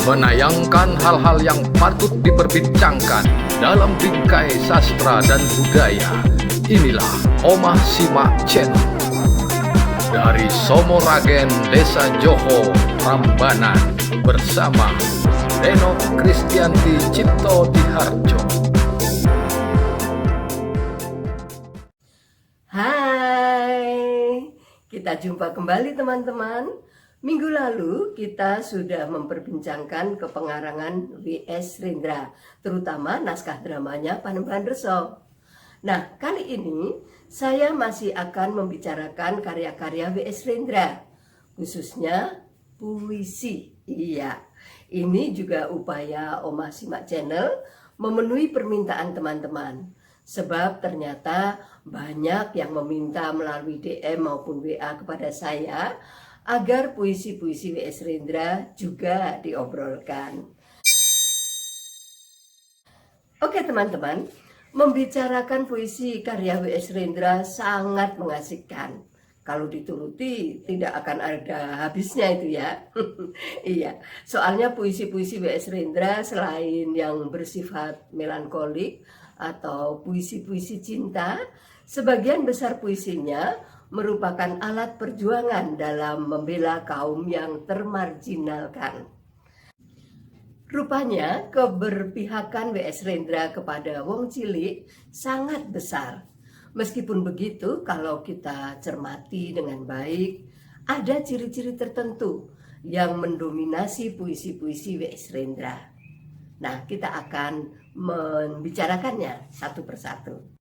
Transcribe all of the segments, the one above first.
menayangkan hal-hal yang patut diperbincangkan dalam bingkai sastra dan budaya. Inilah Omah Simak Channel. Dari Somoragen, Desa Joho, Prambanan, bersama Reno Kristianti Cipto Diharjo. Hai, kita jumpa kembali teman-teman. Minggu lalu kita sudah memperbincangkan kepengarangan W.S. Rendra, terutama naskah dramanya Panembahan Reso. Nah, kali ini saya masih akan membicarakan karya-karya W.S. Rendra, khususnya puisi. Iya, ini juga upaya Omah Simak Channel memenuhi permintaan teman-teman. Sebab ternyata banyak yang meminta melalui DM maupun WA kepada saya agar puisi-puisi W.S. Rendra juga diobrolkan. Oke teman-teman, membicarakan puisi karya W.S. Rendra sangat mengasihkan. Kalau dituruti tidak akan ada habisnya itu ya. Iya, soalnya puisi-puisi W.S. Rendra selain yang bersifat melankolik atau puisi-puisi cinta, sebagian besar puisinya merupakan alat perjuangan dalam membela kaum yang termarginalkan. Rupanya keberpihakan W.S. Rendra kepada wong cilik sangat besar. Meskipun begitu, kalau kita cermati dengan baik, ada ciri-ciri tertentu yang mendominasi puisi-puisi W.S. Rendra. Nah, kita akan membicarakannya satu persatu.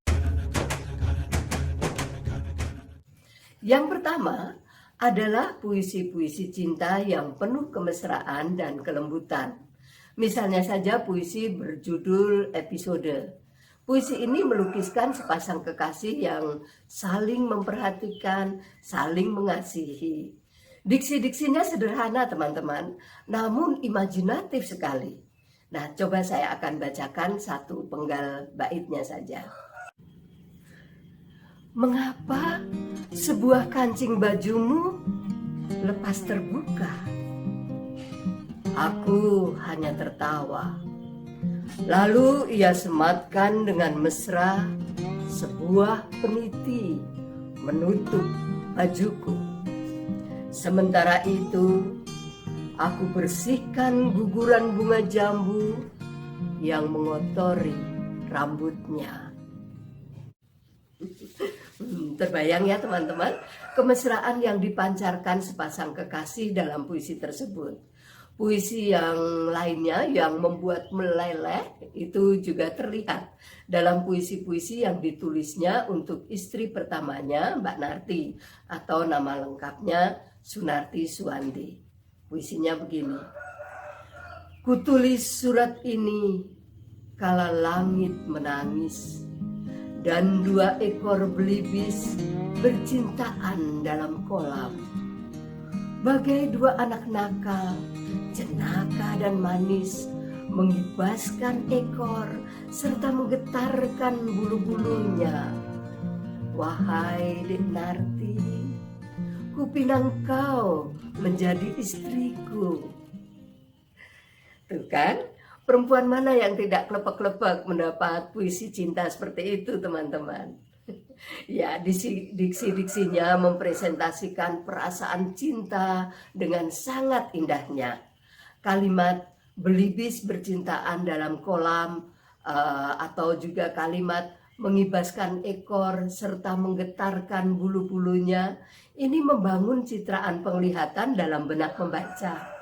Yang pertama adalah puisi-puisi cinta yang penuh kemesraan dan kelembutan. Misalnya saja puisi berjudul Episode. Puisi ini melukiskan sepasang kekasih yang saling memperhatikan, saling mengasihi. Diksi-diksinya sederhana teman-teman, namun imajinatif sekali. Nah, coba saya akan bacakan satu penggal baitnya saja. Mengapa sebuah kancing bajumu lepas terbuka? Aku hanya tertawa. Lalu ia sematkan dengan mesra sebuah peniti menutup bajuku. Sementara itu, aku bersihkan guguran bunga jambu yang mengotori rambutnya. Terbayang ya teman-teman, kemesraan yang dipancarkan sepasang kekasih dalam puisi tersebut. Puisi yang lainnya yang membuat meleleh itu juga terlihat dalam puisi-puisi yang ditulisnya untuk istri pertamanya, Mbak Narti, atau nama lengkapnya Sunarti Suwandi. Puisinya begini. Kutulis surat ini kala langit menangis dan dua ekor belibis bercintaan dalam kolam. Bagai dua anak nakal, jenaka dan manis, mengibaskan ekor serta menggetarkan bulu-bulunya. Wahai Dek Narti, kupinang kau menjadi istriku. Tuh kan? Perempuan mana yang tidak klepek-klepek mendapat puisi cinta seperti itu teman-teman? Ya, diksi-diksinya mempresentasikan perasaan cinta dengan sangat indahnya. Kalimat belibis bercintaan dalam kolam atau juga kalimat mengibaskan ekor serta menggetarkan bulu-bulunya, ini membangun citraan penglihatan dalam benak pembaca.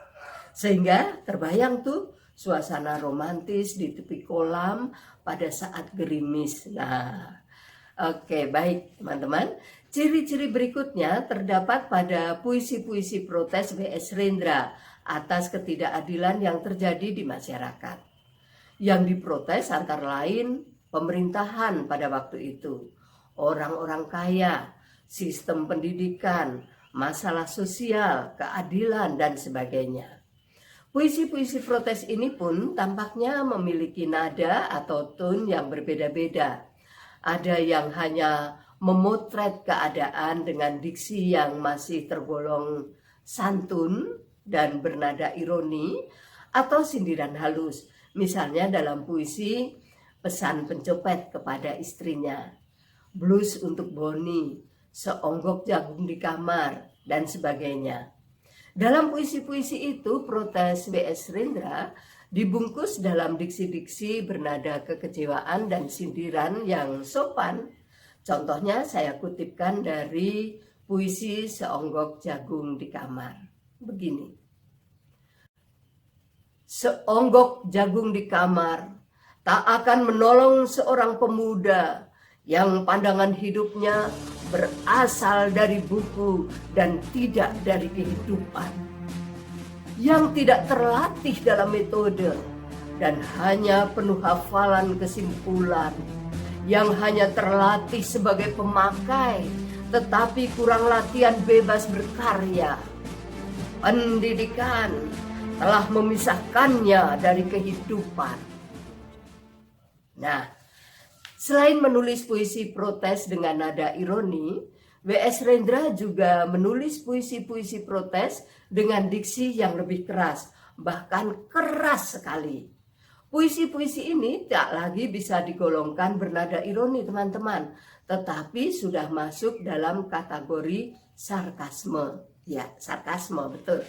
Sehingga terbayang tuh suasana romantis di tepi kolam pada saat gerimis. Nah, oke, baik teman-teman. Ciri-ciri berikutnya terdapat pada puisi-puisi protes W.S. Rendra atas ketidakadilan yang terjadi di masyarakat. Yang diprotes antara lain pemerintahan pada waktu itu, orang-orang kaya, sistem pendidikan, masalah sosial, keadilan, dan sebagainya. Puisi-puisi protes ini pun tampaknya memiliki nada atau tone yang berbeda-beda. Ada yang hanya memotret keadaan dengan diksi yang masih tergolong santun dan bernada ironi. atau sindiran halus. Misalnya dalam puisi pesan pencopet kepada istrinya, blues untuk Boni, seonggok jagung di kamar, dan sebagainya. Dalam puisi-puisi itu, protes W.S. Rendra dibungkus dalam diksi-diksi bernada kekecewaan dan sindiran yang sopan. Contohnya saya kutipkan dari puisi Seonggok Jagung di Kamar. Begini. Seonggok jagung di kamar tak akan menolong seorang pemuda yang pandangan hidupnya berasal dari buku dan tidak dari kehidupan, yang tidak terlatih dalam metode dan hanya penuh hafalan kesimpulan, yang hanya terlatih sebagai pemakai tetapi kurang latihan bebas berkarya. Pendidikan telah memisahkannya dari kehidupan. Nah, selain menulis puisi protes dengan nada ironi, W.S. Rendra juga menulis puisi-puisi protes dengan diksi yang lebih keras, bahkan keras sekali. Puisi-puisi ini tak lagi bisa digolongkan bernada ironi, teman-teman, tetapi sudah masuk dalam kategori sarkasme. Ya, sarkasme, betul.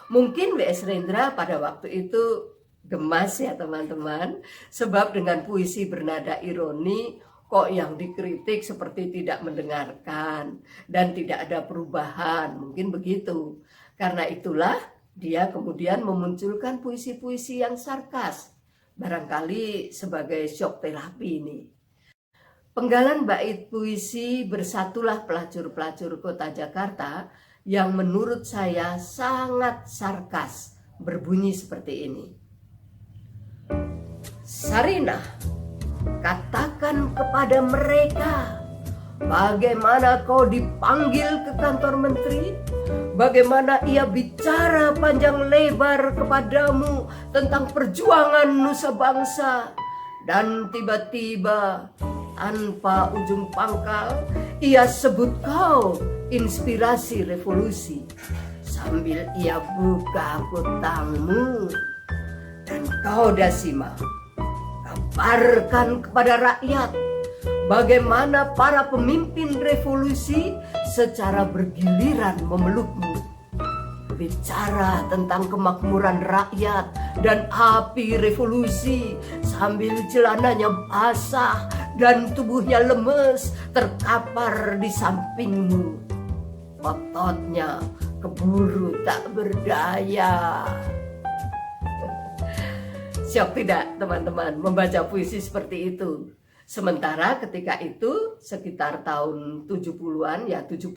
Mungkin W.S. Rendra pada waktu itu gemas ya teman-teman, sebab dengan puisi bernada ironi kok yang dikritik seperti tidak mendengarkan dan tidak ada perubahan, mungkin begitu. Karena itulah dia kemudian memunculkan puisi-puisi yang sarkas, barangkali sebagai shock terapi ini. Penggalan bait puisi Bersatulah Pelacur-Pelacur Kota Jakarta yang menurut saya sangat sarkas berbunyi seperti ini. Sarinah, katakan kepada mereka bagaimana kau dipanggil ke kantor menteri, bagaimana ia bicara panjang lebar kepadamu tentang perjuangan nusa bangsa, dan tiba-tiba tanpa ujung pangkal ia sebut kau inspirasi revolusi, sambil ia buka kutangmu. Dan kau Dasima, kabarkan kepada rakyat bagaimana para pemimpin revolusi secara bergiliran memelukmu, bicara tentang kemakmuran rakyat dan api revolusi, sambil celananya basah dan tubuhnya lemes terkapar di sampingmu. Ototnya keburu tak berdaya. Syok tidak teman-teman membaca puisi seperti itu? Sementara ketika itu sekitar tahun 70-an ya 71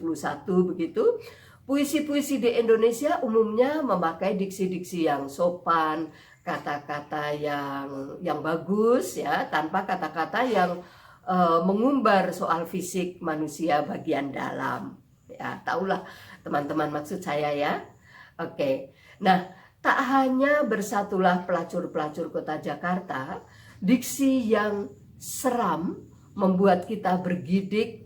begitu, puisi-puisi di Indonesia umumnya memakai diksi-diksi yang sopan, kata-kata yang bagus ya, tanpa kata-kata yang mengumbar soal fisik manusia bagian dalam. Ya, tahulah teman-teman maksud saya ya. Oke. Nah, tak hanya Bersatulah Pelacur-Pelacur Kota Jakarta, diksi yang seram membuat kita bergidik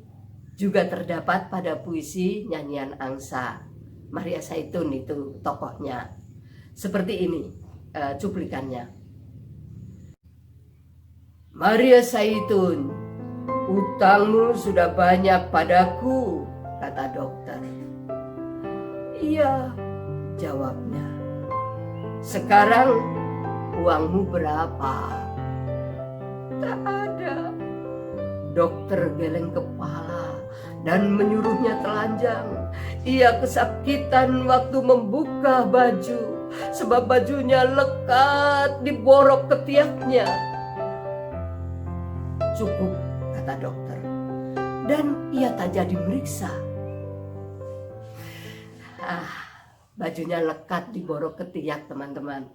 juga terdapat pada puisi Nyanyian Angsa. Maria Zaitun itu tokohnya. Seperti ini cuplikannya. Maria Zaitun, utangmu sudah banyak padaku, kata dokter. Iya, jawabnya. Sekarang uangmu berapa? Tak ada. Dokter geleng kepala dan menyuruhnya telanjang. Ia kesakitan waktu membuka baju, sebab bajunya lekat di borok ketiaknya. Cukup, kata dokter, dan ia tak jadi meriksa. Bajunya lekat di borok ketiak, teman-teman.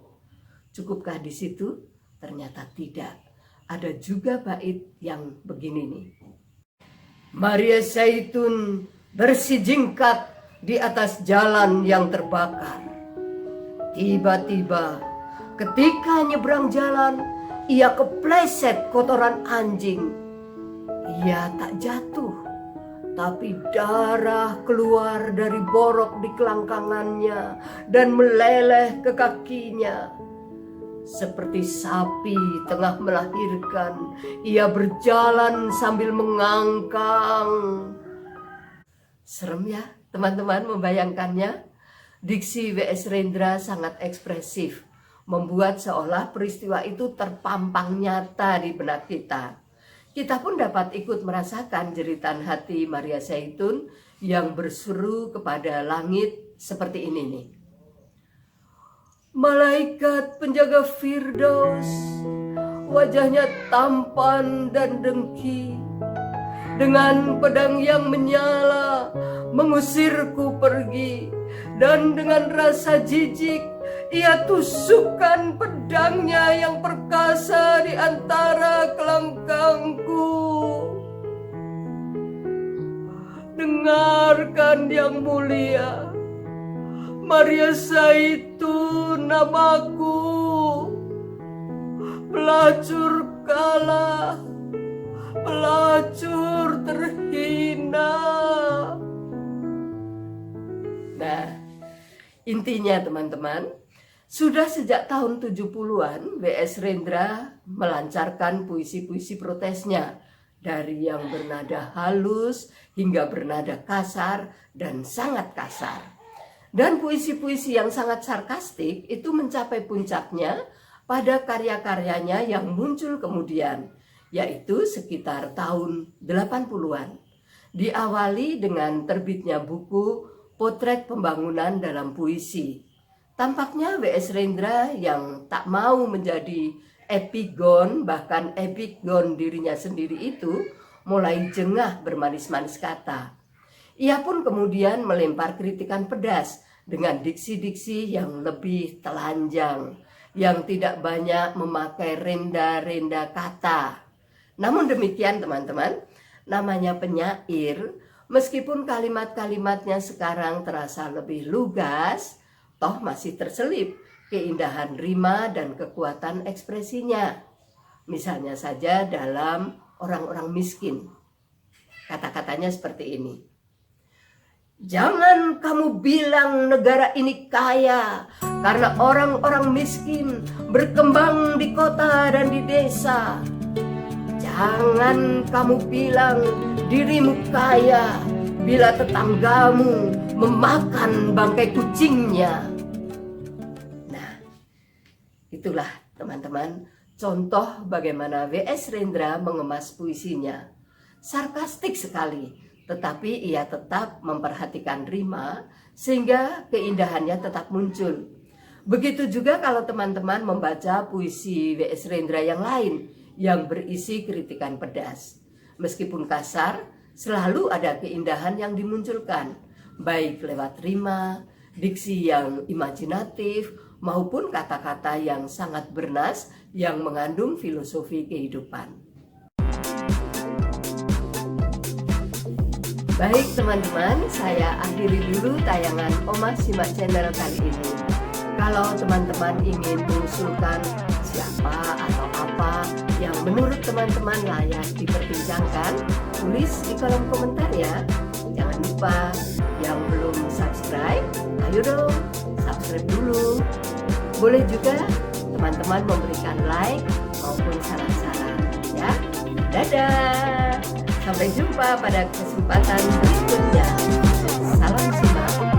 Cukupkah di situ? Ternyata tidak. Ada juga bait yang begini nih. Maria Zaitun bersijingkat di atas jalan yang terbakar. Tiba-tiba ketika nyebrang jalan, ia kepleset kotoran anjing. Ia tak jatuh, tapi darah keluar dari borok di kelangkangannya dan meleleh ke kakinya. Seperti sapi tengah melahirkan, ia berjalan sambil mengangkang. Serem ya teman-teman membayangkannya. Diksi W.S. Rendra sangat ekspresif, membuat seolah peristiwa itu terpampang nyata di benak kita. Kita pun dapat ikut merasakan jeritan hati Maria Zaitun yang berseru kepada langit seperti ini nih. Malaikat penjaga Firdaus, wajahnya tampan dan dengki, dengan pedang yang menyala mengusirku pergi, dan dengan rasa jijik ia tusukkan pedangnya yang perkasa di antara kelangkangku. Dengarkan yang mulia, Maria Zaitun namaku, pelacur kalah, pelacur terhina. Nah, intinya teman-teman, sudah sejak tahun 70-an W.S. Rendra melancarkan puisi-puisi protesnya, dari yang bernada halus hingga bernada kasar dan sangat kasar. Dan puisi-puisi yang sangat sarkastik itu mencapai puncaknya pada karya-karyanya yang muncul kemudian, yaitu sekitar tahun 80-an. Diawali dengan terbitnya buku Potret Pembangunan dalam Puisi. Tampaknya W.S. Rendra yang tak mau menjadi epigon, bahkan epikgon dirinya sendiri itu, mulai jengah bermanis-manis kata. Ia pun kemudian melempar kritikan pedas dengan diksi-diksi yang lebih telanjang, yang tidak banyak memakai renda-renda kata. Namun demikian teman-teman, namanya penyair, meskipun kalimat-kalimatnya sekarang terasa lebih lugas, toh masih terselip keindahan rima dan kekuatan ekspresinya. Misalnya saja dalam Orang-orang Miskin. Kata-katanya seperti ini. Jangan kamu bilang negara ini kaya karena orang-orang miskin berkembang di kota dan di desa. Jangan kamu bilang dirimu kaya bila tetanggamu memakan bangkai kucingnya. Nah, itulah teman-teman contoh bagaimana W.S. Rendra mengemas puisinya. Sarkastik sekali, tetapi ia tetap memperhatikan rima sehingga keindahannya tetap muncul. Begitu juga kalau teman-teman membaca puisi W.S. Rendra yang lain yang berisi kritikan pedas. Meskipun kasar, selalu ada keindahan yang dimunculkan, baik lewat rima, diksi yang imajinatif, maupun kata-kata yang sangat bernas yang mengandung filosofi kehidupan. Baik teman-teman, saya akhiri dulu tayangan Oma Simak Channel kali ini. Kalau teman-teman ingin mengusulkan siapa atau apa yang menurut teman-teman layak diperbincangkan, tulis di kolom komentar ya. Jangan lupa yang belum subscribe, ayo dong subscribe dulu. Boleh juga teman-teman memberikan like maupun saran-saran ya. Dadah, sampai jumpa pada kesempatan berikutnya. Salam simak.